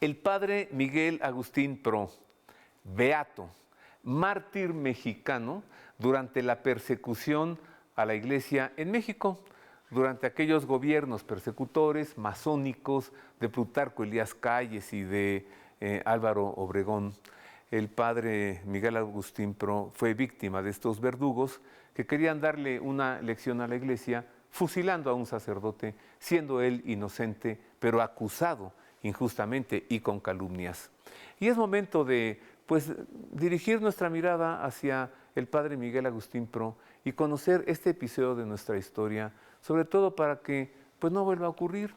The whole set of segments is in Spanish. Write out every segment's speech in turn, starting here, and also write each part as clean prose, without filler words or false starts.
El padre Miguel Agustín Pro, beato, mártir mexicano durante la persecución a la iglesia en México, durante aquellos gobiernos persecutores masónicos de Plutarco Elías Calles y de Álvaro Obregón. El padre Miguel Agustín Pro fue víctima de estos verdugos que querían darle una lección a la iglesia, fusilando a un sacerdote, siendo él inocente, pero acusado injustamente y con calumnias. Y es momento de, pues, dirigir nuestra mirada hacia el padre Miguel Agustín Pro y conocer este episodio de nuestra historia, sobre todo para que, pues, no vuelva a ocurrir,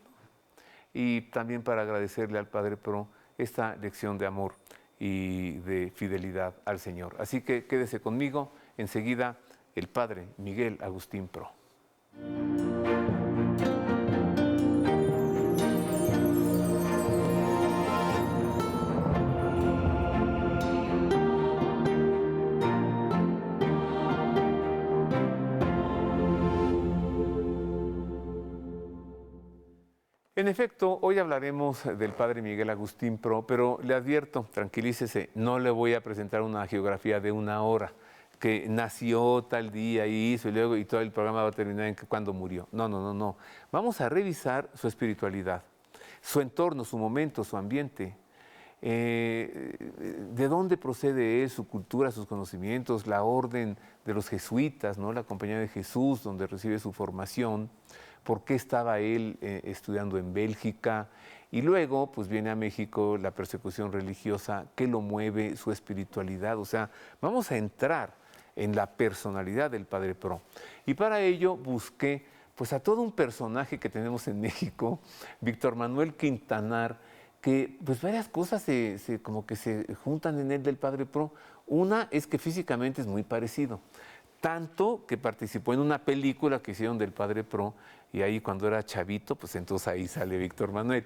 y también para agradecerle al padre Pro esta lección de amor y de fidelidad al Señor. Así que quédese conmigo, enseguida el padre Miguel Agustín Pro. En efecto, hoy hablaremos del padre Miguel Agustín Pro, pero le advierto, tranquilícese, no le voy a presentar una geografía de una hora, que nació tal día y hizo y luego y todo el programa va a terminar en cuando murió. No, no, no, no. Vamos a revisar su espiritualidad, su entorno, su momento, su ambiente. De dónde procede él, su cultura, sus conocimientos, la orden de los jesuitas, ¿no? La Compañía de Jesús, donde recibe su formación, por qué estaba él estudiando en Bélgica, y luego pues viene a México la persecución religiosa, qué lo mueve, su espiritualidad. O sea, vamos a entrar en la personalidad del padre Pro. Y para ello busqué pues a todo un personaje que tenemos en México, Víctor Manuel Quintanar, que pues varias cosas como que se juntan en él del padre Pro. Una es que físicamente es muy parecido, tanto que participó en una película que hicieron del padre Pro, y ahí cuando era chavito, pues entonces ahí sale Víctor Manuel.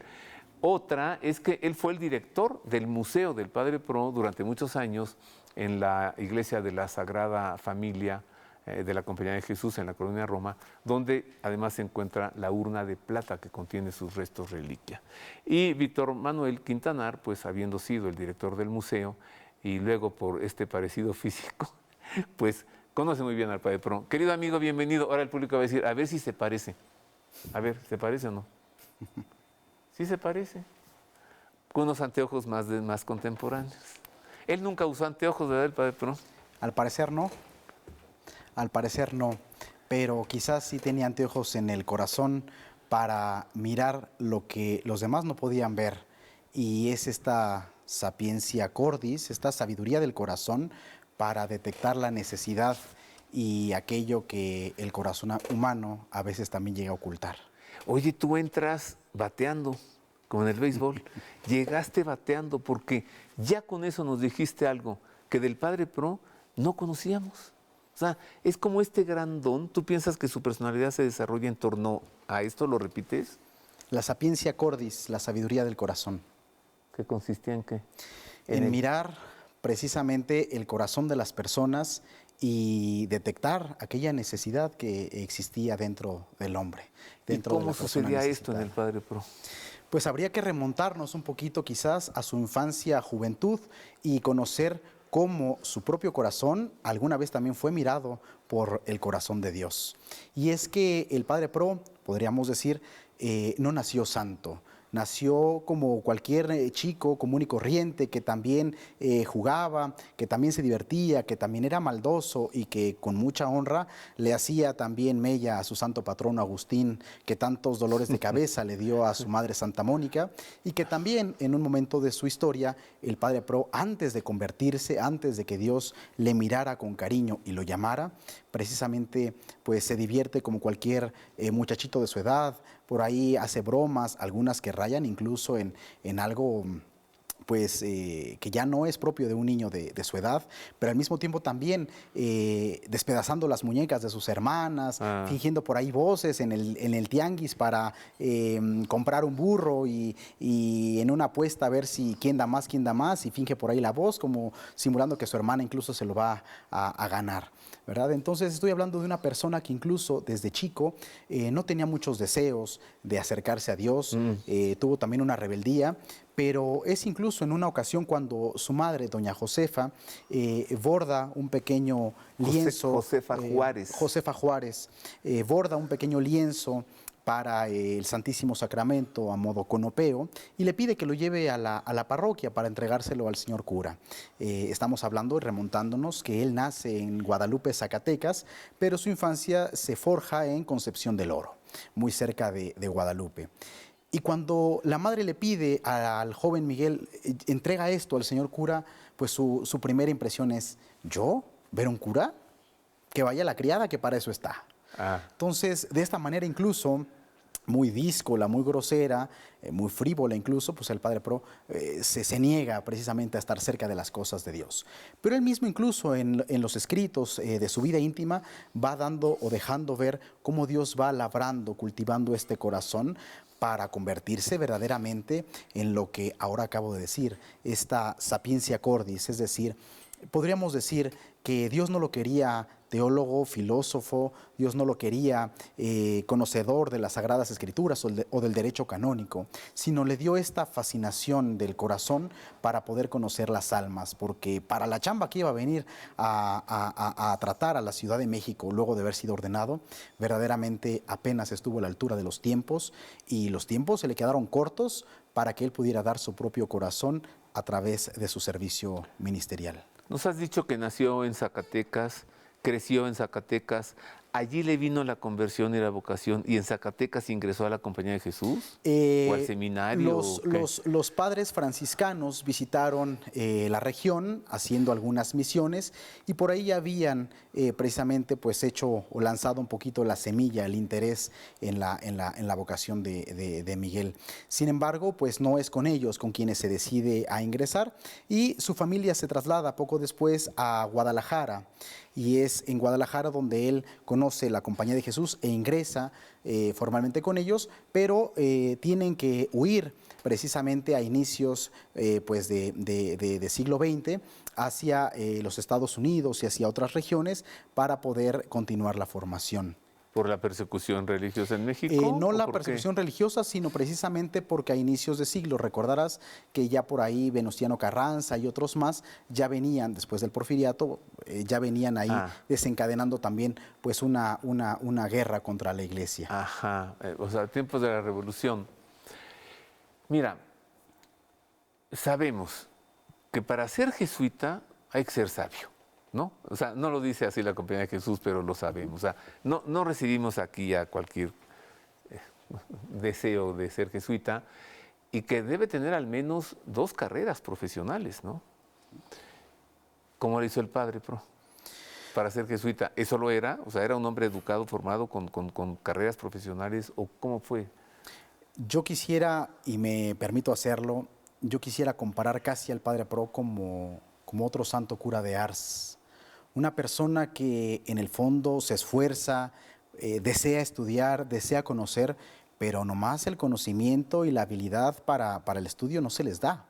Otra es que él fue el director del Museo del Padre Pro durante muchos años en la Iglesia de la Sagrada Familia de la Compañía de Jesús en la Colonia Roma, donde además se encuentra la urna de plata que contiene sus restos reliquia. Y Víctor Manuel Quintanar, pues habiendo sido el director del museo y luego por este parecido físico, pues conoce muy bien al padre Pro. Querido amigo, bienvenido. Ahora el público va a decir, a ver si se parece. A ver, ¿se parece o no? Sí se parece. Con unos anteojos más contemporáneos. Él nunca usó anteojos, ¿verdad, el padre Pro? Al parecer no. Al parecer no. Pero quizás sí tenía anteojos en el corazón para mirar lo que los demás no podían ver. Y es esta sapiencia cordis, esta sabiduría del corazón para detectar la necesidad y aquello que el corazón humano a veces también llega a ocultar. Oye, tú entras bateando, como en el béisbol. Llegaste bateando porque ya con eso nos dijiste algo que del padre Pro no conocíamos. O sea, es como este gran don. ¿Tú piensas que su personalidad se desarrolla en torno a esto? ¿Lo repites? La sapiencia cordis, la sabiduría del corazón. ¿Qué consistía en qué? En mirar precisamente el corazón de las personas y detectar aquella necesidad que existía dentro del hombre. Dentro ¿Y cómo sucedía esto en el padre Pro? Pues habría que remontarnos un poquito quizás a su infancia, juventud y conocer cómo su propio corazón alguna vez también fue mirado por el corazón de Dios. Y es que el padre Pro, podríamos decir, no nació santo. Nació como cualquier chico común y corriente que también jugaba, que también se divertía, que también era maldoso y que con mucha honra le hacía también mella a su santo patrono Agustín, que tantos dolores de cabeza le dio a su madre Santa Mónica, y que también en un momento de su historia el padre Pro, antes de convertirse, antes de que Dios le mirara con cariño y lo llamara, precisamente pues se divierte como cualquier muchachito de su edad. Por ahí hace bromas, algunas que rayan incluso en algo que ya no es propio de un niño de su edad, pero al mismo tiempo también despedazando las muñecas de sus hermanas, fingiendo por ahí voces en el tianguis para comprar un burro y en una apuesta a ver si quién da más, y finge por ahí la voz, como simulando que su hermana incluso se lo va a ganar, ¿verdad? Entonces estoy hablando de una persona que incluso desde chico no tenía muchos deseos de acercarse a Dios, tuvo también una rebeldía, pero es incluso en una ocasión cuando su madre, doña Josefa, borda un pequeño lienzo. Josefa Juárez borda un pequeño lienzo para el Santísimo Sacramento a modo conopeo y le pide que lo lleve a la parroquia para entregárselo al señor cura. Estamos hablando y remontándonos que él nace en Guadalupe, Zacatecas, pero su infancia se forja en Concepción del Oro, muy cerca de Guadalupe. Y cuando la madre le pide al joven Miguel, entrega esto al señor cura, pues su primera impresión es, ¿yo? ¿Ver un cura? Que vaya la criada, que para eso está. Entonces, de esta manera incluso, muy díscola, muy grosera, muy frívola incluso, pues el padre Pro se niega precisamente a estar cerca de las cosas de Dios. Pero él mismo incluso en los escritos de su vida íntima va dando o dejando ver cómo Dios va labrando, cultivando este corazón para convertirse verdaderamente en lo que ahora acabo de decir, esta sapiencia cordis, es decir, podríamos decir que Dios no lo quería teólogo, filósofo, Dios no lo quería conocedor de las Sagradas Escrituras o del derecho canónico, sino le dio esta fascinación del corazón para poder conocer las almas, porque para la chamba que iba a venir a tratar a la Ciudad de México luego de haber sido ordenado, verdaderamente apenas estuvo a la altura de los tiempos, y los tiempos se le quedaron cortos para que él pudiera dar su propio corazón a través de su servicio ministerial. Nos has dicho que nació en Zacatecas, creció en Zacatecas, allí le vino la conversión y la vocación, y en Zacatecas ingresó a la Compañía de Jesús o al seminario. Los padres franciscanos visitaron la región haciendo algunas misiones, y por ahí habían precisamente pues hecho o lanzado un poquito la semilla, el interés en la vocación de Miguel. Sin embargo, pues no es con ellos con quienes se decide a ingresar, y su familia se traslada poco después a Guadalajara, y es en Guadalajara donde él conoce la Compañía de Jesús e ingresa formalmente con ellos, pero tienen que huir precisamente a inicios pues de siglo XX hacia los Estados Unidos y hacia otras regiones para poder continuar la formación. ¿Por la persecución religiosa en México? No la persecución religiosa, sino precisamente porque a inicios de siglo, recordarás que ya por ahí Venustiano Carranza y otros más ya venían, después del Porfiriato, ya venían ahí desencadenando también pues una guerra contra la Iglesia. O sea, tiempos de la Revolución. Mira, sabemos que para ser jesuita hay que ser sabio, ¿no? O sea, no lo dice así la Compañía de Jesús, pero lo sabemos. O sea, no recibimos aquí a cualquier deseo de ser jesuita, y que debe tener al menos 2 carreras profesionales, ¿no? ¿Cómo le hizo el padre Pro para ser jesuita? ¿Eso lo era? O sea, ¿era un hombre educado, formado con carreras profesionales, o cómo fue? Yo quisiera, y me permito hacerlo, yo quisiera comparar casi al padre Pro como otro santo cura de Ars. Una persona que en el fondo se esfuerza, desea estudiar, desea conocer, pero nomás el conocimiento y la habilidad para el estudio no se les da.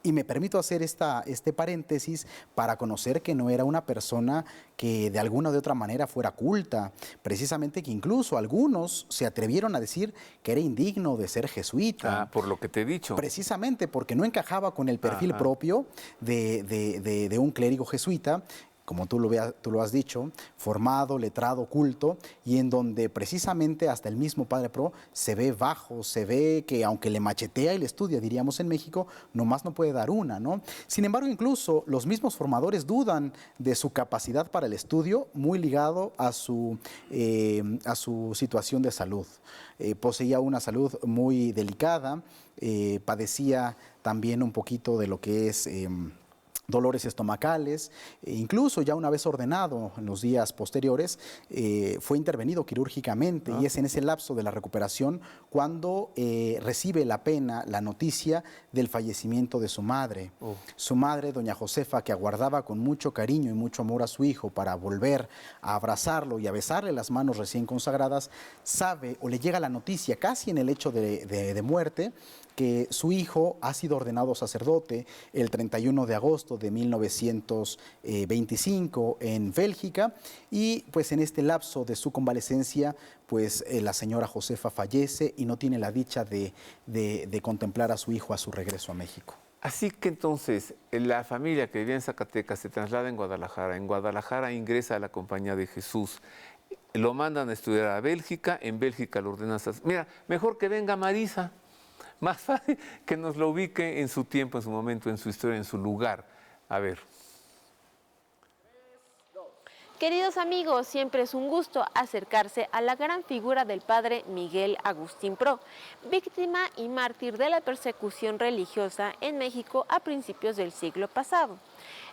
Y me permito hacer este paréntesis para conocer que no era una persona que de alguna o de otra manera fuera culta, precisamente que incluso algunos se atrevieron a decir que era indigno de ser jesuita. Por lo que te he dicho. Precisamente porque no encajaba con el perfil propio de un clérigo jesuita, como tú lo has dicho, formado, letrado, culto, y en donde precisamente hasta el mismo padre Pro se ve bajo, se ve que aunque le machetea y le estudia, diríamos en México, nomás no puede dar una, ¿no? Sin embargo, incluso los mismos formadores dudan de su capacidad para el estudio, muy ligado a su situación de salud. Poseía una salud muy delicada, padecía también un poquito de lo que es dolores estomacales, e incluso ya una vez ordenado en los días posteriores, fue intervenido quirúrgicamente y es en ese lapso de la recuperación cuando recibe la pena, la noticia del fallecimiento de su madre. Su madre, doña Josefa, que aguardaba con mucho cariño y mucho amor a su hijo para volver a abrazarlo y a besarle las manos recién consagradas, sabe o le llega la noticia casi en el hecho de muerte que su hijo ha sido ordenado sacerdote el 31 de agosto de 1925 en Bélgica, y pues en este lapso de su convalecencia pues la señora Josefa fallece y no tiene la dicha de contemplar a su hijo a su regreso a México. Así que entonces la familia que vivía en Zacatecas se traslada en Guadalajara ingresa a la Compañía de Jesús, lo mandan a estudiar a Bélgica, en Bélgica lo ordenan sacerdote. Mira, mejor que venga Marisa, más fácil que nos lo ubique en su tiempo, en su momento, en su historia, en su lugar. A ver. Queridos amigos, siempre es un gusto acercarse a la gran figura del padre Miguel Agustín Pro, víctima y mártir de la persecución religiosa en México a principios del siglo pasado.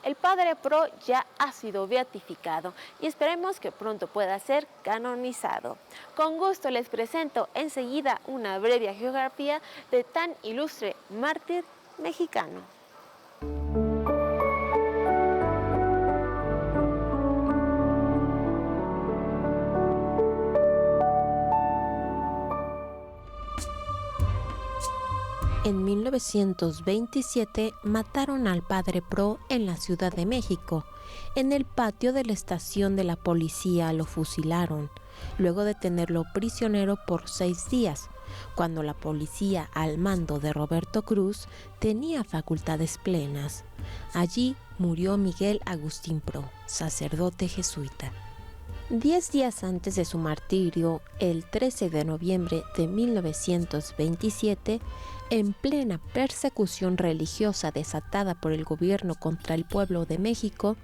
El padre Pro ya ha sido beatificado y esperemos que pronto pueda ser canonizado. Con gusto les presento enseguida una breve geografía de tan ilustre mártir mexicano. En 1927 mataron al padre Pro en la Ciudad de México. En el patio de la estación de la policía lo fusilaron, luego de tenerlo prisionero por 6 días, cuando la policía al mando de Roberto Cruz tenía facultades plenas. Allí murió Miguel Agustín Pro, sacerdote jesuita. 10 días antes de su martirio, el 13 de noviembre de 1927, en plena persecución religiosa desatada por el gobierno contra el pueblo de México,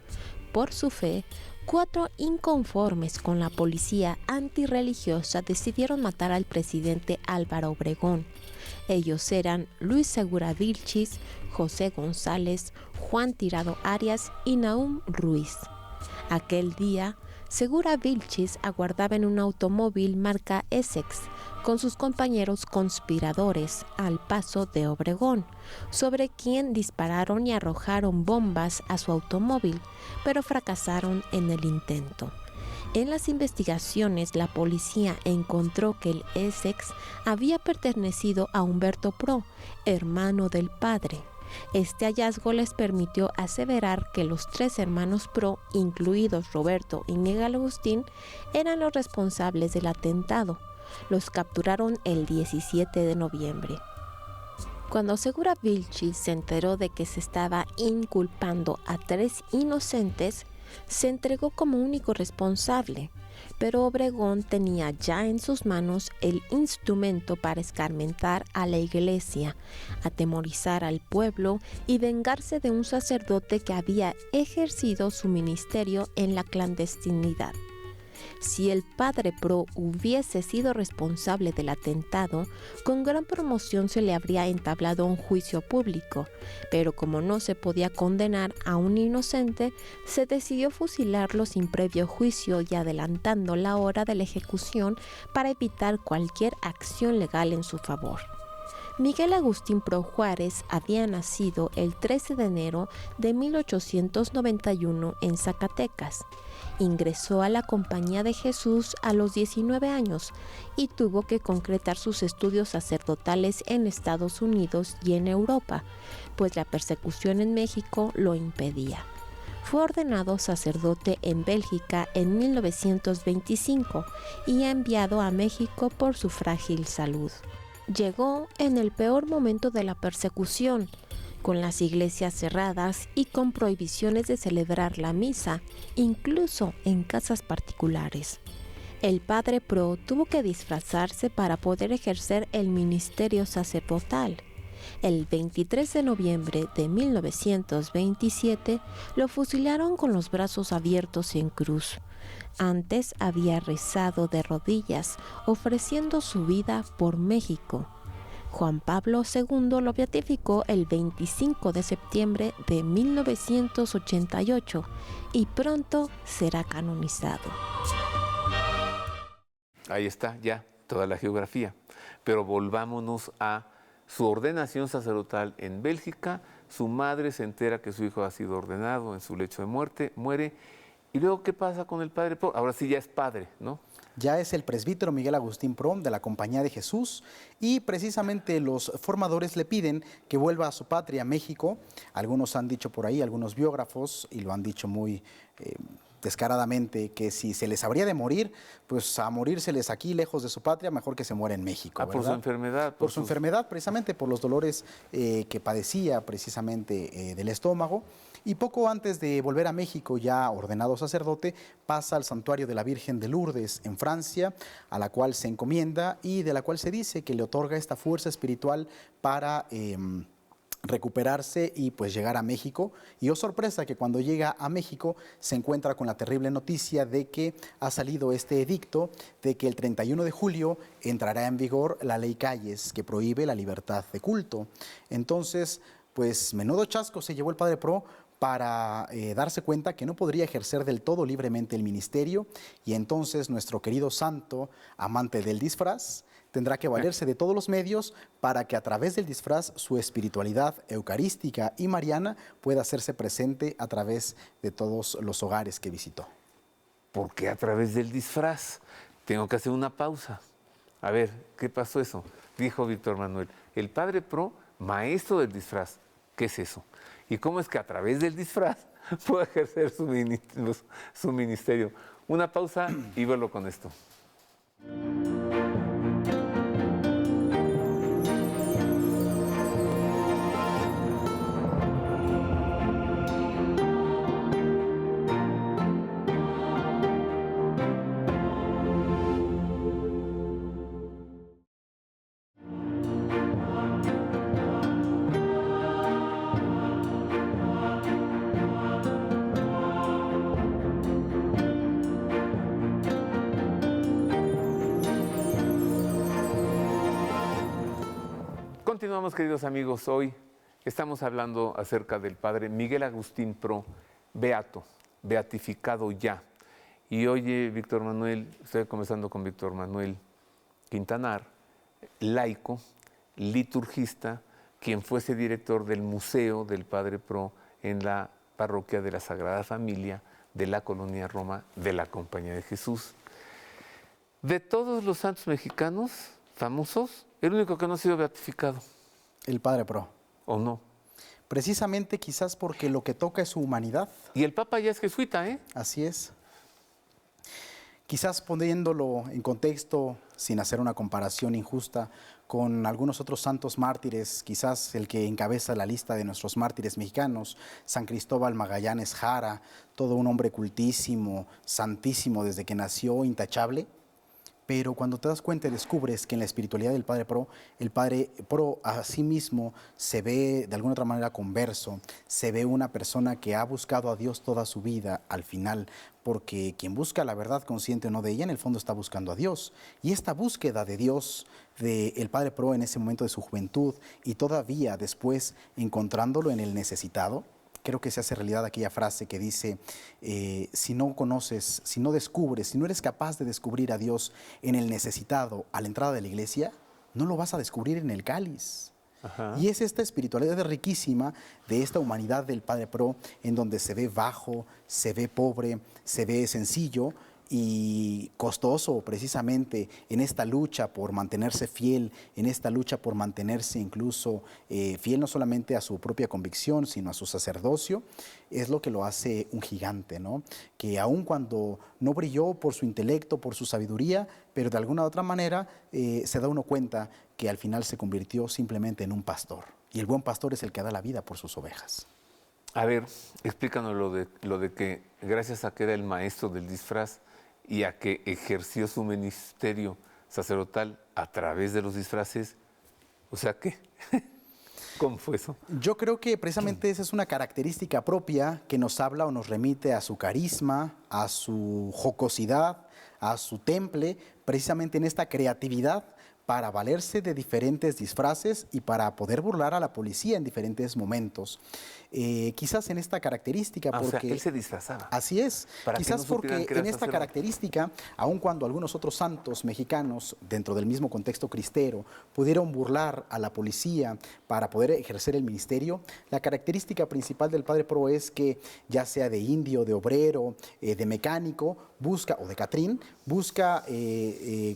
por su fe, 4 inconformes con la policía antirreligiosa decidieron matar al presidente Álvaro Obregón. Ellos eran Luis Segura Vilchis, José González, Juan Tirado Arias y Nahum Ruiz. Aquel día, Segura Vilchis aguardaba en un automóvil marca Essex con sus compañeros conspiradores al paso de Obregón, sobre quien dispararon y arrojaron bombas a su automóvil, pero fracasaron en el intento. En las investigaciones, la policía encontró que el Essex había pertenecido a Humberto Pro, hermano del padre. Este hallazgo les permitió aseverar que los 3 hermanos Pro, incluidos Roberto y Miguel Agustín, eran los responsables del atentado. Los capturaron el 17 de noviembre. Cuando Segura Vilchis se enteró de que se estaba inculpando a 3 inocentes, se entregó como único responsable, pero Obregón tenía ya en sus manos el instrumento para escarmentar a la iglesia, atemorizar al pueblo y vengarse de un sacerdote que había ejercido su ministerio en la clandestinidad. Si el padre Pro hubiese sido responsable del atentado, con gran promoción se le habría entablado un juicio público, pero como no se podía condenar a un inocente, se decidió fusilarlo sin previo juicio y adelantando la hora de la ejecución para evitar cualquier acción legal en su favor. Miguel Agustín Pro Juárez había nacido el 13 de enero de 1891 en Zacatecas. Ingresó a la Compañía de Jesús a los 19 años y tuvo que concretar sus estudios sacerdotales en Estados Unidos y en Europa, pues la persecución en México lo impedía. Fue ordenado sacerdote en Bélgica en 1925 y enviado a México por su frágil salud. Llegó en el peor momento de la persecución, con las iglesias cerradas y con prohibiciones de celebrar la misa, incluso en casas particulares. El padre Pro tuvo que disfrazarse para poder ejercer el ministerio sacerdotal. El 23 de noviembre de 1927 lo fusilaron con los brazos abiertos en cruz. Antes había rezado de rodillas, ofreciendo su vida por México. Juan Pablo II lo beatificó el 25 de septiembre de 1988 y pronto será canonizado. Ahí está ya toda la geografía. Pero volvámonos a su ordenación sacerdotal en Bélgica. Su madre se entera que su hijo ha sido ordenado en su lecho de muerte, muere. ¿Y luego qué pasa con el padre Pro? Ahora sí ya es padre, ¿no? Ya es el presbítero Miguel Agustín Pro de la Compañía de Jesús y precisamente los formadores le piden que vuelva a su patria, México. Algunos han dicho por ahí, algunos biógrafos, y lo han dicho muy descaradamente, que si se les habría de morir, pues a morírseles aquí lejos de su patria, mejor que se muera en México. Por su enfermedad. Por su enfermedad, precisamente por los dolores que padecía precisamente del estómago. Y poco antes de volver a México, ya ordenado sacerdote, pasa al santuario de la Virgen de Lourdes en Francia, a la cual se encomienda y de la cual se dice que le otorga esta fuerza espiritual para recuperarse y pues llegar a México. Y oh sorpresa que cuando llega a México se encuentra con la terrible noticia de que ha salido este edicto de que el 31 de julio entrará en vigor la ley Calles, que prohíbe la libertad de culto. Entonces, pues menudo chasco se llevó el padre Pro para darse cuenta que no podría ejercer del todo libremente el ministerio, y entonces nuestro querido santo, amante del disfraz, tendrá que valerse de todos los medios para que a través del disfraz su espiritualidad eucarística y mariana pueda hacerse presente a través de todos los hogares que visitó. ¿Por qué a través del disfraz? Tengo que hacer una pausa. A ver, ¿qué pasó eso? Dijo Víctor Manuel, el padre Pro, maestro del disfraz. ¿Qué es eso? ¿Y cómo es que a través del disfraz puede ejercer su ministerio? Una pausa y vuelvo con esto. Continuamos, queridos amigos. Hoy estamos hablando acerca del padre Miguel Agustín Pro, beato, beatificado ya. Y oye, Víctor Manuel, estoy comenzando con Víctor Manuel Quintanar, laico, liturgista, quien fuese director del Museo del Padre Pro en la parroquia de la Sagrada Familia de la Colonia Roma de la Compañía de Jesús. De todos los santos mexicanos famosos, el único que no ha sido beatificado. El padre Pro. ¿O no? Precisamente quizás porque lo que toca es su humanidad. Y el Papa ya es jesuita, ¿eh? Así es. Quizás poniéndolo en contexto, sin hacer una comparación injusta, con algunos otros santos mártires, quizás el que encabeza la lista de nuestros mártires mexicanos, San Cristóbal Magallanes Jara, todo un hombre cultísimo, santísimo desde que nació, intachable. Pero cuando te das cuenta y descubres que en la espiritualidad del Padre Pro, el Padre Pro a sí mismo se ve de alguna otra manera converso, se ve una persona que ha buscado a Dios toda su vida al final, porque quien busca la verdad, consciente o no de ella, en el fondo está buscando a Dios. Y esta búsqueda de Dios del Padre Pro en ese momento de su juventud y todavía después encontrándolo en el necesitado, creo que se hace realidad aquella frase que dice, si no conoces, si no descubres, si no eres capaz de descubrir a Dios en el necesitado a la entrada de la iglesia, no lo vas a descubrir en el cáliz. Ajá. Y es esta espiritualidad riquísima de esta humanidad del Padre Pro, en donde se ve bajo, se ve pobre, se ve sencillo y costoso precisamente en esta lucha por mantenerse fiel, en esta lucha por mantenerse incluso fiel no solamente a su propia convicción, sino a su sacerdocio, es lo que lo hace un gigante, ¿no? Que aun cuando no brilló por su intelecto, por su sabiduría, pero de alguna u otra manera se da uno cuenta que al final se convirtió simplemente en un pastor. Y el buen pastor es el que da la vida por sus ovejas. A ver, explícanos lo de que gracias a que era el maestro del disfraz y a que ejerció su ministerio sacerdotal a través de los disfraces, o sea, ¿qué? ¿Cómo fue eso? Yo creo que precisamente esa es una característica propia que nos habla o nos remite a su carisma, a su jocosidad, a su temple, precisamente en esta creatividad para valerse de diferentes disfraces y para poder burlar a la policía en diferentes momentos. Quizás en esta característica, O sea, porque él se disfrazaba. así es, Para que quizás no supieran porque que era en esta sacerdote. característica, aun cuando algunos otros santos mexicanos, dentro del mismo contexto cristero, pudieron burlar a la policía para poder ejercer el ministerio, la característica principal del Padre Pro es que, ya sea de indio, de obrero, de mecánico, busca, o de catrín, busca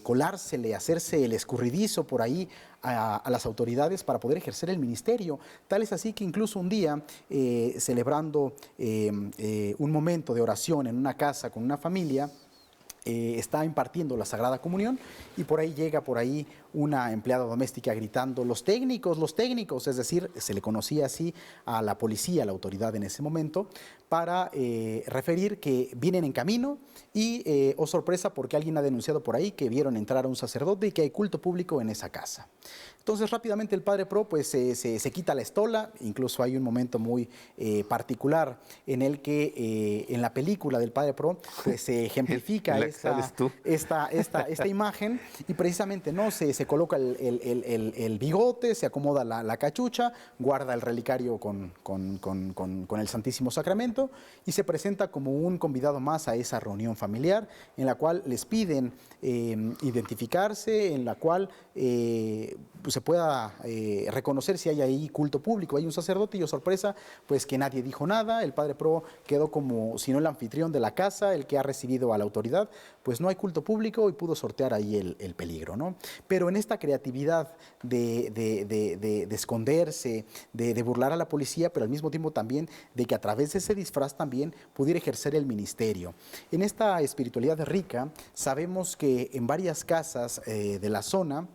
colársele, hacerse el escurridizo por ahí a las autoridades para poder ejercer el ministerio. Tal es así que incluso un día, celebrando un momento de oración en una casa con una familia, está impartiendo la Sagrada Comunión y por ahí llega una empleada doméstica gritando los técnicos, es decir, se le conocía así a la policía, a la autoridad en ese momento, para referir que vienen en camino y, oh sorpresa, porque alguien ha denunciado por ahí que vieron entrar a un sacerdote y que hay culto público en esa casa. Entonces rápidamente el Padre Pro pues se quita la estola, incluso hay un momento muy particular en el que en la película del Padre Pro pues se ejemplifica esta imagen y precisamente no se coloca el bigote, se acomoda la cachucha, guarda el relicario con el Santísimo Sacramento y se presenta como un convidado más a esa reunión familiar en la cual les piden identificarse, en la cual se pueda reconocer si hay ahí culto público. Hay un sacerdote y, oh sorpresa, pues que nadie dijo nada. El Padre Pro quedó como, si no el anfitrión de la casa, el que ha recibido a la autoridad, pues no hay culto público y pudo sortear ahí el peligro, ¿no? Pero en esta creatividad de esconderse, de burlar a la policía, pero al mismo tiempo también de que a través de ese disfraz también pudiera ejercer el ministerio. En esta espiritualidad rica, sabemos que en varias casas de la zona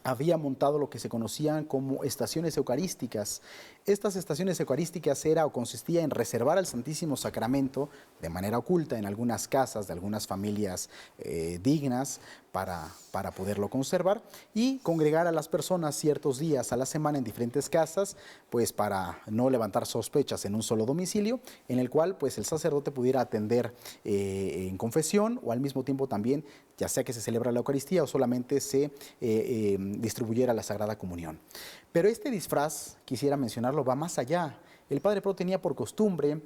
había montado lo que se conocían como estaciones eucarísticas. Estas estaciones eucarísticas consistía en reservar al Santísimo Sacramento de manera oculta en algunas casas de algunas familias dignas para poderlo conservar y congregar a las personas ciertos días a la semana en diferentes casas, pues para no levantar sospechas en un solo domicilio, en el cual pues el sacerdote pudiera atender en confesión o al mismo tiempo también, ya sea que se celebra la Eucaristía o solamente se distribuyera la Sagrada Comunión. Pero este disfraz, quisiera mencionarlo, va más allá. El Padre Pro tenía por costumbre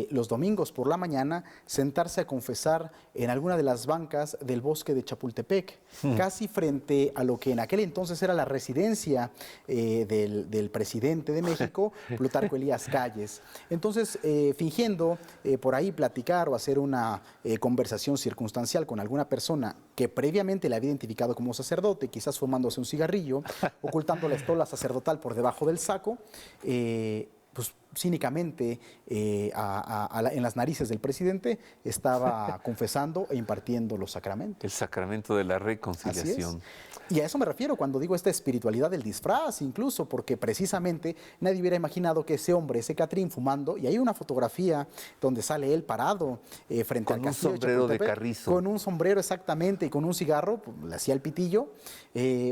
los domingos por la mañana sentarse a confesar en alguna de las bancas del bosque de Chapultepec, casi frente a lo que en aquel entonces era la residencia del presidente de México, Plutarco Elías Calles. Entonces, fingiendo por ahí platicar o hacer una conversación circunstancial con alguna persona que previamente le había identificado como sacerdote, quizás fumándose un cigarrillo, ocultando la estola sacerdotal por debajo del saco, pues cínicamente en las narices del presidente estaba confesando e impartiendo los sacramentos. El sacramento de la reconciliación. Y a eso me refiero cuando digo esta espiritualidad del disfraz, incluso porque precisamente nadie hubiera imaginado que ese hombre, ese Catrín fumando, y hay una fotografía donde sale él parado frente al castillo de Chapultepec. Con un sombrero de carrizo. Con un sombrero exactamente y con un cigarro, pues, le hacía el pitillo,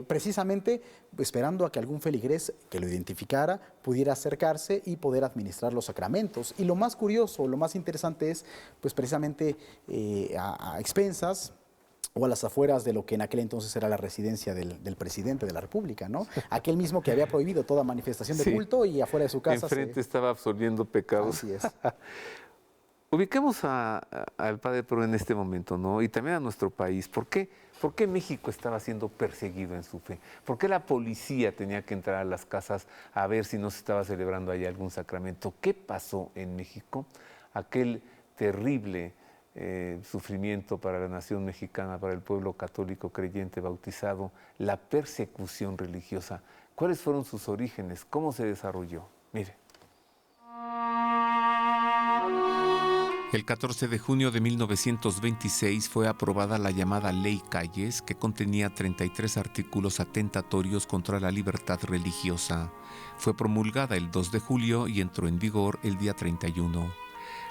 precisamente esperando a que algún feligrés que lo identificara pudiera acercarse y poder administrar los sacramentos. Y lo más curioso, lo más interesante es, pues precisamente a expensas o a las afueras de lo que en aquel entonces era la residencia del presidente de la República, ¿no? Aquel mismo que había prohibido toda manifestación de culto y afuera de su casa. Enfrente estaba absolviendo pecados. Así es. Ubiquemos al Padre Pro en este momento, ¿no? Y también a nuestro país. ¿Por qué México estaba siendo perseguido en su fe? ¿Por qué la policía tenía que entrar a las casas a ver si no se estaba celebrando ahí algún sacramento? ¿Qué pasó en México? Aquel terrible sufrimiento para la nación mexicana, para el pueblo católico creyente bautizado, la persecución religiosa. ¿Cuáles fueron sus orígenes? ¿Cómo se desarrolló? Mire. El 14 de junio de 1926 fue aprobada la llamada Ley Calles, que contenía 33 artículos atentatorios contra la libertad religiosa. Fue promulgada el 2 de julio y entró en vigor el día 31.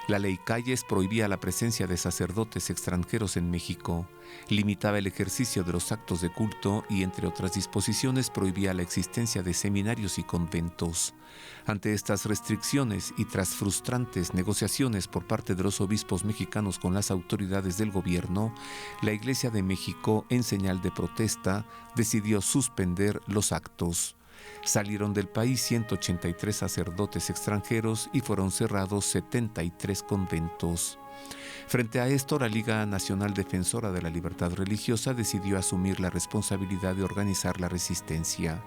La ley Calles prohibía la presencia de sacerdotes extranjeros en México, limitaba el ejercicio de los actos de culto y, entre otras disposiciones, prohibía la existencia de seminarios y conventos. Ante estas restricciones y tras frustrantes negociaciones por parte de los obispos mexicanos con las autoridades del gobierno, la Iglesia de México, en señal de protesta, decidió suspender los actos. Salieron del país 183 sacerdotes extranjeros y fueron cerrados 73 conventos. Frente a esto, la Liga Nacional Defensora de la Libertad Religiosa decidió asumir la responsabilidad de organizar la resistencia.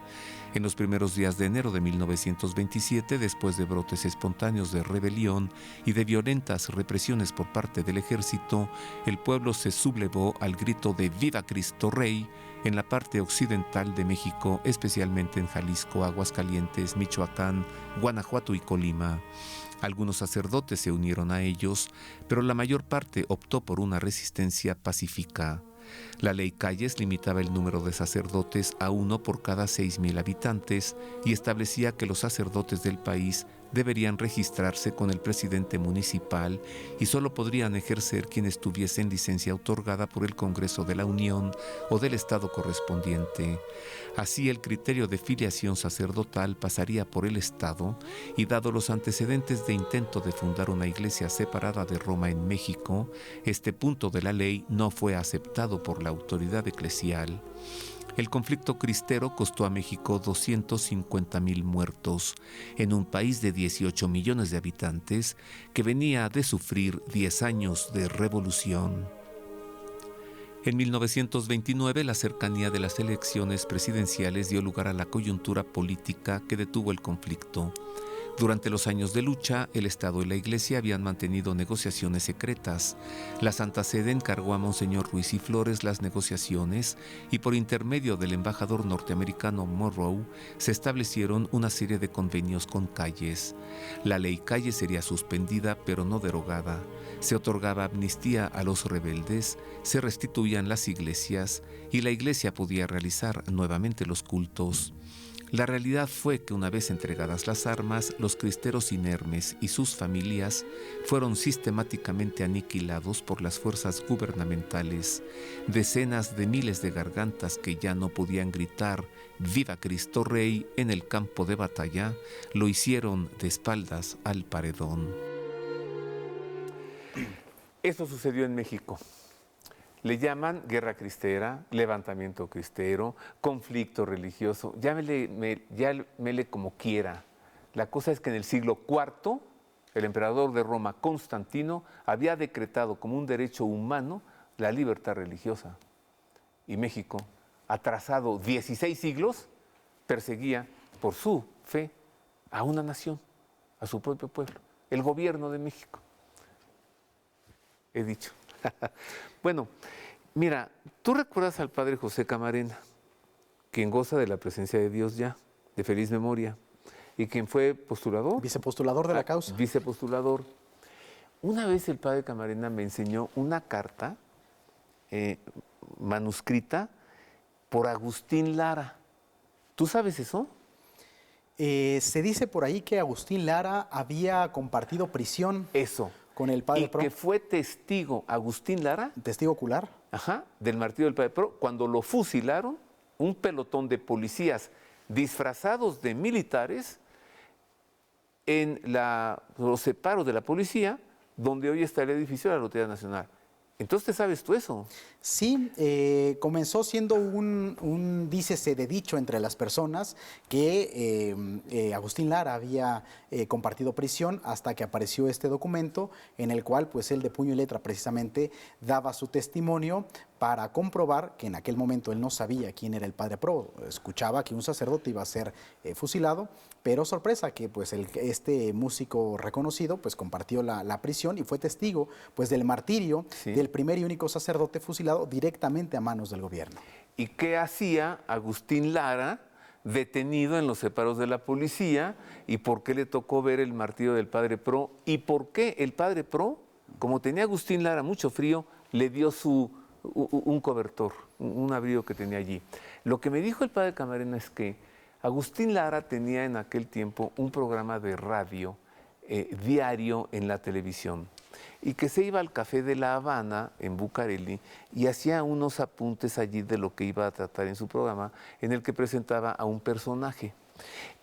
En los primeros días de enero de 1927, después de brotes espontáneos de rebelión y de violentas represiones por parte del ejército, el pueblo se sublevó al grito de ¡Viva Cristo Rey! En la parte occidental de México, especialmente en Jalisco, Aguascalientes, Michoacán, Guanajuato y Colima. Algunos sacerdotes se unieron a ellos, pero la mayor parte optó por una resistencia pacífica. La ley Calles limitaba el número de sacerdotes a 1 por cada 6,000 habitantes y establecía que los sacerdotes del país deberían registrarse con el presidente municipal y solo podrían ejercer quienes tuviesen licencia otorgada por el Congreso de la Unión o del estado correspondiente. Así, el criterio de filiación sacerdotal pasaría por el Estado y, dado los antecedentes de intento de fundar una iglesia separada de Roma en México, este punto de la ley no fue aceptado por la autoridad eclesial. El conflicto cristero costó a México 250,000 muertos, en un país de 18 millones de habitantes que venía de sufrir 10 años de revolución. En 1929, la cercanía de las elecciones presidenciales dio lugar a la coyuntura política que detuvo el conflicto. Durante los años de lucha, el Estado y la Iglesia habían mantenido negociaciones secretas. La Santa Sede encargó a Monseñor Ruiz y Flores las negociaciones y, por intermedio del embajador norteamericano Monroe, se establecieron una serie de convenios con Calles. La ley Calles sería suspendida pero no derogada. Se otorgaba amnistía a los rebeldes, se restituían las iglesias y la Iglesia podía realizar nuevamente los cultos. La realidad fue que, una vez entregadas las armas, los cristeros inermes y sus familias fueron sistemáticamente aniquilados por las fuerzas gubernamentales. Decenas de miles de gargantas que ya no podían gritar ¡Viva Cristo Rey! En el campo de batalla, lo hicieron de espaldas al paredón. Eso sucedió en México. Le llaman guerra cristera, levantamiento cristero, conflicto religioso, llámele como quiera. La cosa es que en el siglo IV, el emperador de Roma, Constantino, había decretado como un derecho humano la libertad religiosa. Y México, atrasado 16 siglos, perseguía por su fe a una nación, a su propio pueblo, el gobierno de México. He dicho. Bueno, mira, tú recuerdas al padre José Camarena, quien goza de la presencia de Dios ya, de feliz memoria, y quien fue postulador. Vicepostulador de la causa. Vicepostulador. Una vez el padre Camarena me enseñó una carta manuscrita por Agustín Lara. ¿Tú sabes eso? Se dice por ahí que Agustín Lara había compartido prisión. Eso. Con el padre Pro. Y que fue testigo Agustín Lara. Testigo ocular. Ajá, del martirio del padre Pro. Cuando lo fusilaron, un pelotón de policías disfrazados de militares en los separos de la policía, donde hoy está el edificio de la Lotería Nacional. Entonces, ¿sabes tú eso? Sí, comenzó siendo un dícese de dicho entre las personas que Agustín Lara había compartido prisión hasta que apareció este documento en el cual pues él de puño y letra precisamente daba su testimonio para comprobar que en aquel momento él no sabía quién era el padre Pro, escuchaba que un sacerdote iba a ser fusilado, pero sorpresa que pues este músico reconocido pues compartió la prisión y fue testigo pues del martirio del primer y único sacerdote fusilado directamente a manos del gobierno. ¿Y qué hacía Agustín Lara detenido en los separos de la policía? ¿Y por qué le tocó ver el martirio del padre Pro? ¿Y por qué el padre Pro, como tenía Agustín Lara mucho frío, le dio un cobertor, un abrigo que tenía allí? Lo que me dijo el padre Camarena es que Agustín Lara tenía en aquel tiempo un programa de radio diario en la televisión y que se iba al Café de La Habana en Bucareli y hacía unos apuntes allí de lo que iba a tratar en su programa, en el que presentaba a un personaje.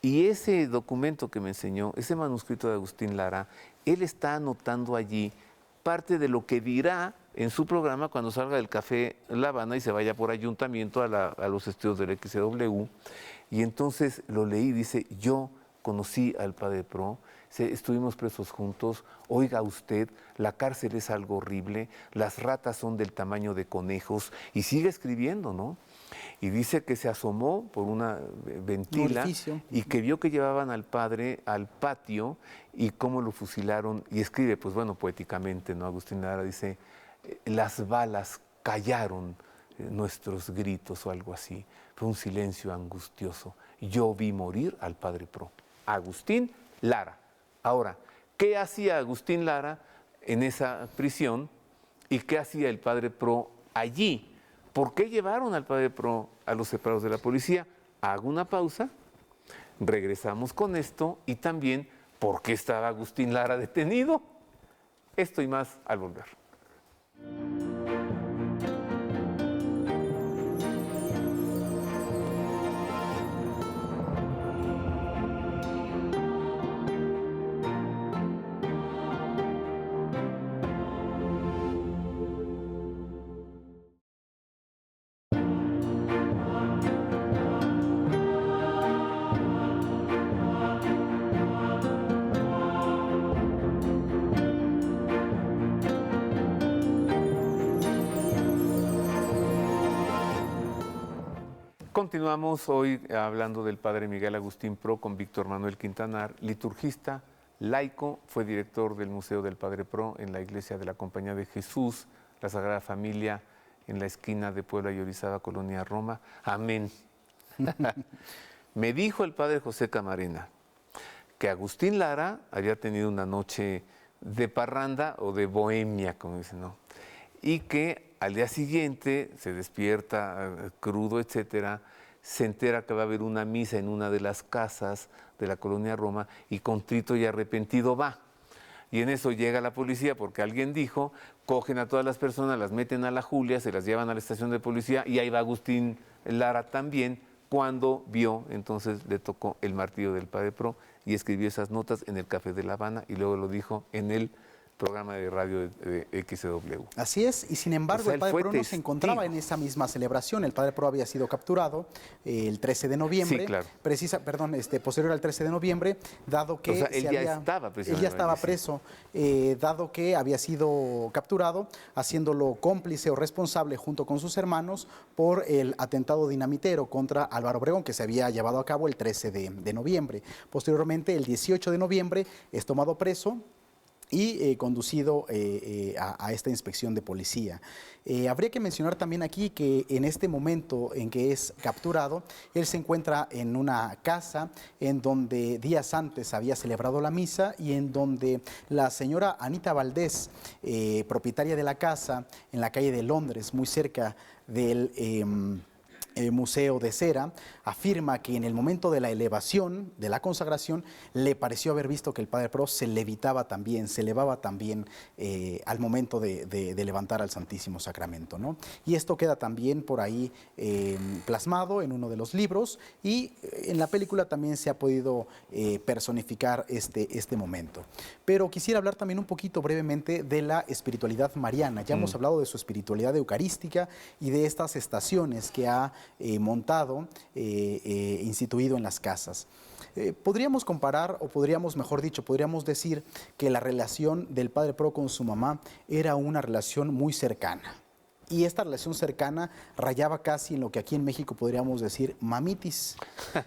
Y ese documento que me enseñó, ese manuscrito de Agustín Lara, él está anotando allí parte de lo que dirá en su programa cuando salga del Café La Habana y se vaya por ayuntamiento a los estudios del XW. Y entonces lo leí, dice, yo conocí al padre Pro, estuvimos presos juntos, oiga usted, la cárcel es algo horrible, las ratas son del tamaño de conejos, y sigue escribiendo, ¿no? Y dice que se asomó por una ventila y que vio que llevaban al padre al patio y cómo lo fusilaron, y escribe, pues bueno, poéticamente, ¿no? Agustín Lara dice, las balas callaron nuestros gritos o algo así, fue un silencio angustioso, yo vi morir al padre Pro. Agustín Lara. Ahora, ¿qué hacía Agustín Lara en esa prisión y qué hacía el padre Pro allí? ¿Por qué llevaron al padre Pro a los separados de la policía? Hago una pausa, regresamos con esto y también ¿por qué estaba Agustín Lara detenido? Esto y más al volver. Continuamos hoy hablando del padre Miguel Agustín Pro con Víctor Manuel Quintanar, liturgista, laico, fue director del Museo del Padre Pro en la Iglesia de la Compañía de Jesús, la Sagrada Familia, en la esquina de Puebla y Orizaba, Colonia Roma. Amén. Me dijo el padre José Camarena que Agustín Lara había tenido una noche de parranda o de bohemia, como dicen, ¿no? Y que al día siguiente se despierta crudo, etcétera, se entera que va a haber una misa en una de las casas de la Colonia Roma y contrito y arrepentido va. Y en eso llega la policía porque alguien dijo, cogen a todas las personas, las meten a la Julia, se las llevan a la estación de policía y ahí va Agustín Lara también. Cuando vio, entonces le tocó el martillo del padre Pro y escribió esas notas en el Café de La Habana y luego lo dijo en el programa de radio de XW. Así es, y sin embargo el padre Pro no se encontraba en esa misma celebración. El padre Pro había sido capturado el 13 de noviembre, sí, claro. Posterior al 13 de noviembre, dado que él ya estaba preso, dado que había sido capturado, haciéndolo cómplice o responsable junto con sus hermanos por el atentado dinamitero contra Álvaro Obregón, que se había llevado a cabo el 13 de noviembre. Posteriormente, el 18 de noviembre, es tomado preso y conducido a esta inspección de policía. Habría que mencionar también aquí que en este momento en que es capturado, él se encuentra en una casa en donde días antes había celebrado la misa y en donde la señora Anita Valdés, propietaria de la casa en la calle de Londres, muy cerca del Museo de Cera, afirma que en el momento de la elevación, de la consagración, le pareció haber visto que el padre Pro se elevaba también al momento de levantar al Santísimo Sacramento, ¿no? Y esto queda también por ahí plasmado en uno de los libros y en la película también se ha podido personificar este momento. Pero quisiera hablar también un poquito brevemente de la espiritualidad mariana. Ya hemos hablado de su espiritualidad eucarística y de estas estaciones que ha montado, instituido en las casas. Podríamos comparar, o podríamos, mejor dicho, podríamos decir que la relación del padre Pro con su mamá era una relación muy cercana. Y esta relación cercana rayaba casi en lo que aquí en México podríamos decir mamitis.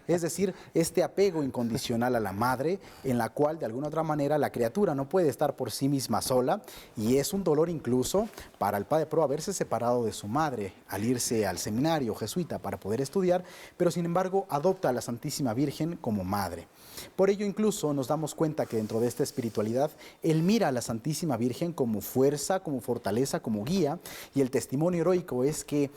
Es decir, este apego incondicional a la madre, en la cual de alguna otra manera la criatura no puede estar por sí misma sola, y es un dolor incluso para el padre Pro haberse separado de su madre al irse al seminario jesuita para poder estudiar, pero sin embargo adopta a la Santísima Virgen como madre. Por ello incluso nos damos cuenta que dentro de esta espiritualidad, él mira a la Santísima Virgen como fuerza, como fortaleza, como guía, y el testimonio heroico es que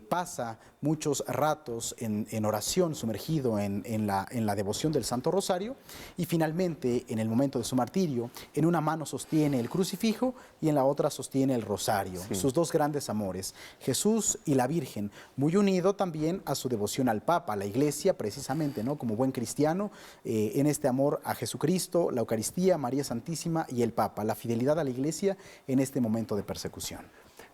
pasa muchos ratos en oración, sumergido en la devoción del Santo Rosario, y finalmente, en el momento de su martirio, en una mano sostiene el crucifijo y en la otra sostiene el rosario, Sí. sus dos grandes amores, Jesús y la Virgen, muy unido también a su devoción al Papa, a la Iglesia, precisamente, ¿no? Como buen cristiano, en este amor a Jesucristo, la Eucaristía, María Santísima y el Papa, la fidelidad a la Iglesia en este momento de persecución.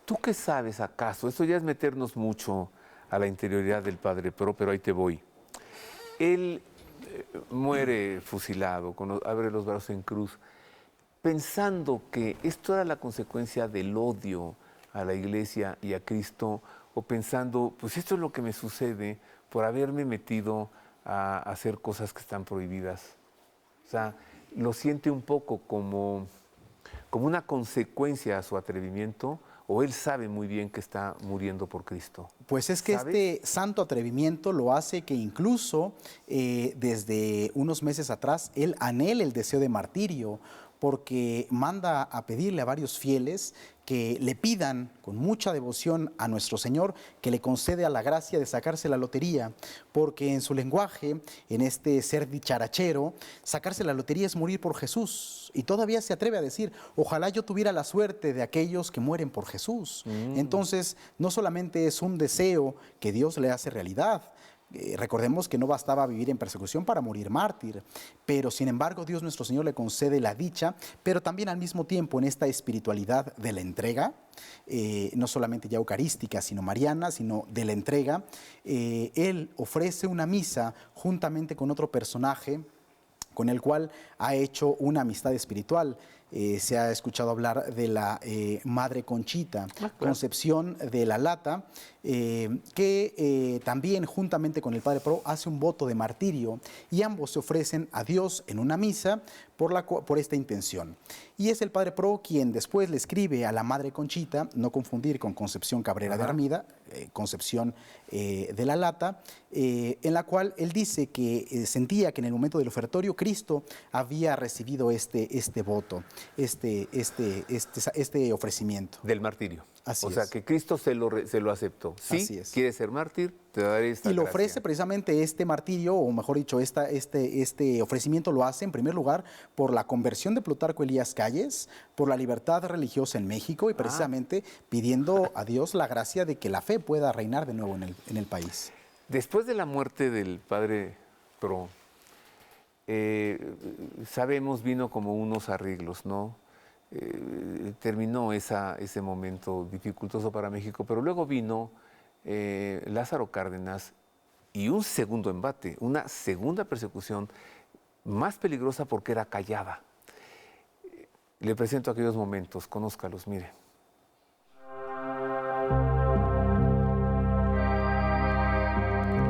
¿Tú qué sabes acaso? Esto ya es meternos mucho a la interioridad del Padre Pro, pero ahí te voy. Él muere fusilado, abre los brazos en cruz, pensando que esto era la consecuencia del odio a la Iglesia y a Cristo, o pensando, pues esto es lo que me sucede por haberme metido a hacer cosas que están prohibidas. O sea, lo siente un poco como una consecuencia a su atrevimiento, o él sabe muy bien que está muriendo por Cristo. Pues es que ¿Sabes? este santo atrevimiento lo hace que incluso desde unos meses atrás él anhele el deseo de martirio, porque manda a pedirle a varios fieles que le pidan con mucha devoción a nuestro Señor que le concede a la gracia de sacarse la lotería, porque en su lenguaje, en este ser dicharachero, sacarse la lotería es morir por Jesús, y todavía se atreve a decir, ojalá yo tuviera la suerte de aquellos que mueren por Jesús. Entonces, no solamente es un deseo que Dios le hace realidad. Recordemos que no bastaba vivir en persecución para morir mártir, pero sin embargo Dios nuestro Señor le concede la dicha, pero también al mismo tiempo en esta espiritualidad de la entrega, no solamente ya eucarística, sino mariana, sino de la entrega, Él ofrece una misa juntamente con otro personaje con el cual ha hecho una amistad espiritual. Se ha escuchado hablar de la Madre Conchita, claro. Concepción de la Lata, que también juntamente con el Padre Pro hace un voto de martirio, y ambos se ofrecen a Dios en una misa por esta intención. Y es el Padre Pro quien después le escribe a la Madre Conchita, no confundir con Concepción Cabrera de Armida, Concepción de la Lata, en la cual él dice que sentía que en el momento del ofertorio Cristo había recibido este voto, este ofrecimiento. Del martirio. Así o sea, es. que Cristo se lo aceptó. Sí, Así es. quieres ser mártir, te daré esta Y lo gracia. ofrece precisamente este martirio, o mejor dicho, este ofrecimiento lo hace en primer lugar por la conversión de Plutarco Elías Calles, por la libertad religiosa en México y precisamente pidiendo a Dios la gracia de que la fe pueda reinar de nuevo en el país. Después de la muerte del Padre Pro, sabemos, vino como unos arreglos, ¿no? Terminó ese momento dificultoso para México, pero luego vino Lázaro Cárdenas y un segundo embate, una segunda persecución más peligrosa porque era callada. Le presento aquellos momentos, conózcalos, mire.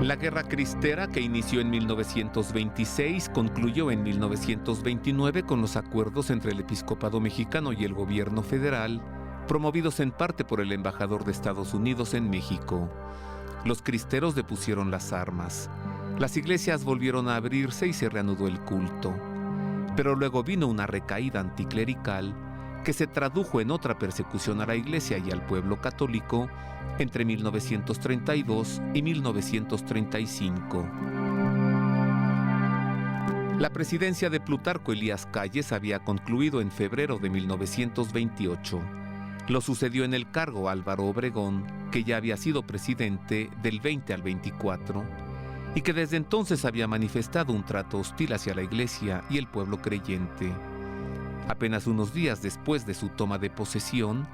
La Guerra Cristera, que inició en 1926, concluyó en 1929 con los acuerdos entre el episcopado mexicano y el gobierno federal, promovidos en parte por el embajador de Estados Unidos en México. Los cristeros depusieron las armas, las iglesias volvieron a abrirse y se reanudó el culto. Pero luego vino una recaída anticlerical que se tradujo en otra persecución a la iglesia y al pueblo católico entre 1932 y 1935. La presidencia de Plutarco Elías Calles había concluido en febrero de 1928. Lo sucedió en el cargo Álvaro Obregón, que ya había sido presidente del 20 al 24, y que desde entonces había manifestado un trato hostil hacia la iglesia y el pueblo creyente. Apenas unos días después de su toma de posesión,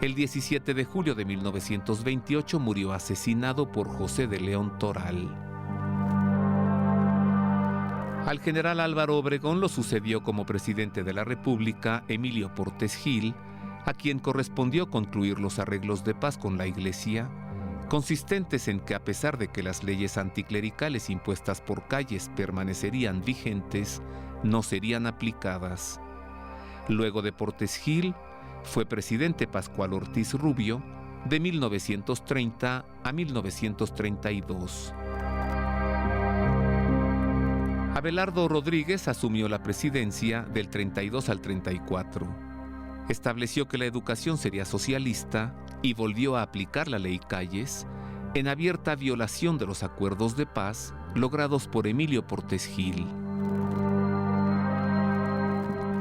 el 17 de julio de 1928 murió asesinado por José de León Toral. Al general Álvaro Obregón lo sucedió como presidente de la República Emilio Portes Gil, a quien correspondió concluir los arreglos de paz con la Iglesia, consistentes en que a pesar de que las leyes anticlericales impuestas por Calles permanecerían vigentes, no serían aplicadas. Luego de Portes Gil, fue presidente Pascual Ortiz Rubio de 1930 a 1932. Abelardo Rodríguez asumió la presidencia del 32 al 34. Estableció que la educación sería socialista y volvió a aplicar la ley Calles, en abierta violación de los acuerdos de paz logrados por Emilio Portes Gil.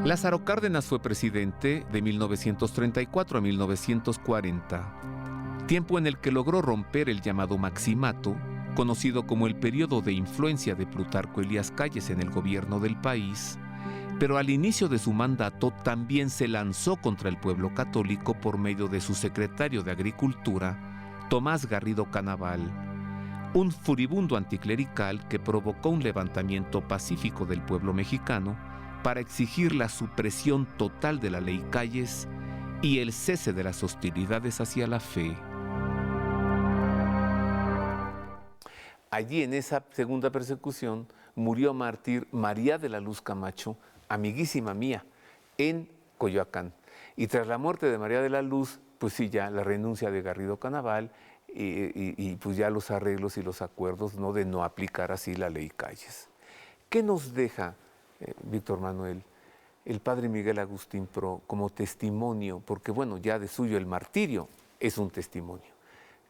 Lázaro Cárdenas fue presidente de 1934 a 1940, tiempo en el que logró romper el llamado maximato, conocido como el periodo de influencia de Plutarco Elías Calles en el gobierno del país, pero al inicio de su mandato también se lanzó contra el pueblo católico por medio de su secretario de Agricultura, Tomás Garrido Canaval, un furibundo anticlerical que provocó un levantamiento pacífico del pueblo mexicano para exigir la supresión total de la ley Calles y el cese de las hostilidades hacia la fe. Allí, en esa segunda persecución, murió mártir María de la Luz Camacho, amiguísima mía, en Coyoacán. Y tras la muerte de María de la Luz, pues sí, ya la renuncia de Garrido Canaval y pues ya los arreglos y los acuerdos, ¿no?, de no aplicar así la ley Calles. ¿Qué nos deja, Víctor Manuel, el padre Miguel Agustín Pro como testimonio? Porque bueno, ya de suyo el martirio es un testimonio.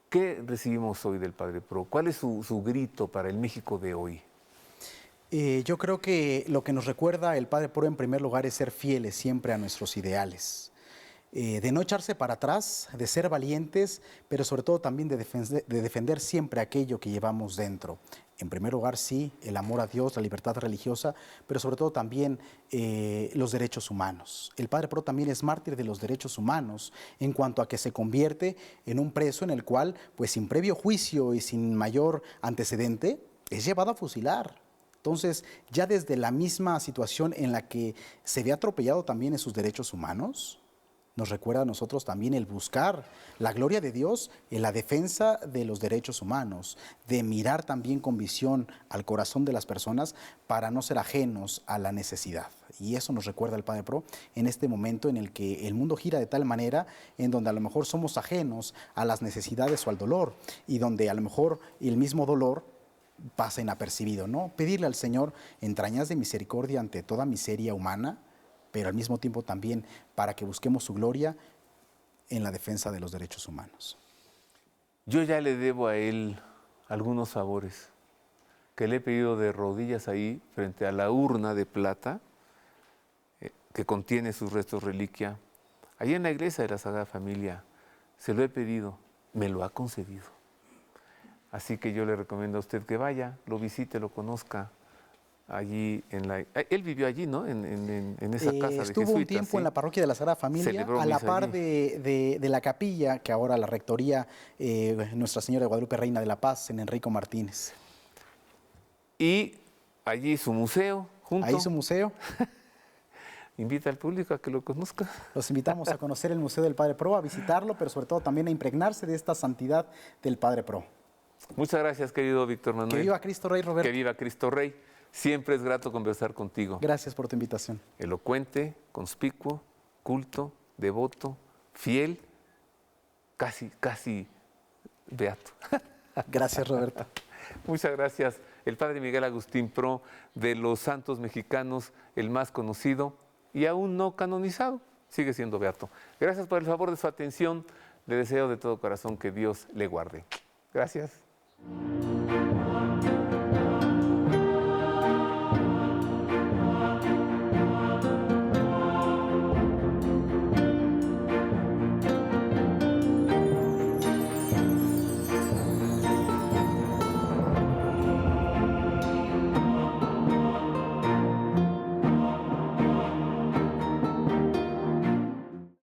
¿Qué recibimos hoy del padre Pro? ¿Cuál es su grito para el México de hoy? Yo creo que lo que nos recuerda el padre Pro en primer lugar es ser fieles siempre a nuestros ideales. De no echarse para atrás, de ser valientes, pero sobre todo también de defender siempre aquello que llevamos dentro. En primer lugar, sí, el amor a Dios, la libertad religiosa, pero sobre todo también los derechos humanos. El padre Pro también es mártir de los derechos humanos en cuanto a que se convierte en un preso en el cual, pues sin previo juicio y sin mayor antecedente, es llevado a fusilar. Entonces, ya desde la misma situación en la que se ve atropellado también en sus derechos humanos, nos recuerda a nosotros también el buscar la gloria de Dios en la defensa de los derechos humanos, de mirar también con visión al corazón de las personas para no ser ajenos a la necesidad. Y eso nos recuerda el padre Pro en este momento en el que el mundo gira de tal manera en donde a lo mejor somos ajenos a las necesidades o al dolor y donde a lo mejor el mismo dolor pasa inapercibido, ¿no? Pedirle al Señor entrañas de misericordia ante toda miseria humana, pero al mismo tiempo también para que busquemos su gloria en la defensa de los derechos humanos. Yo ya le debo a él algunos favores que le he pedido de rodillas ahí frente a la urna de plata que contiene sus restos reliquia. Allí en la iglesia de la Sagrada Familia se lo he pedido, me lo ha concedido. Así que yo le recomiendo a usted que vaya, lo visite, lo conozca. Allí él vivió allí, ¿no? En esa casa de jesuitas. Estuvo un tiempo, ¿sí?, en la parroquia de la Sagrada Familia, a la par de la capilla, que ahora la rectoría Nuestra Señora de Guadalupe Reina de la Paz, en Enrico Martínez. Y allí su museo, junto. Ahí su museo. Invita al público a que lo conozca. Los invitamos a conocer el Museo del Padre Pro, a visitarlo, pero sobre todo también a impregnarse de esta santidad del Padre Pro. Muchas gracias, querido Víctor Manuel. Que viva Cristo Rey, Roberto. Que viva Cristo Rey. Siempre es grato conversar contigo. Gracias por tu invitación. Elocuente, conspicuo, culto, devoto, fiel, casi beato. Gracias, Roberto. Muchas gracias. El padre Miguel Agustín Pro, de los santos mexicanos, el más conocido y aún no canonizado, sigue siendo beato. Gracias por el favor de su atención. Le deseo de todo corazón que Dios le guarde. Gracias.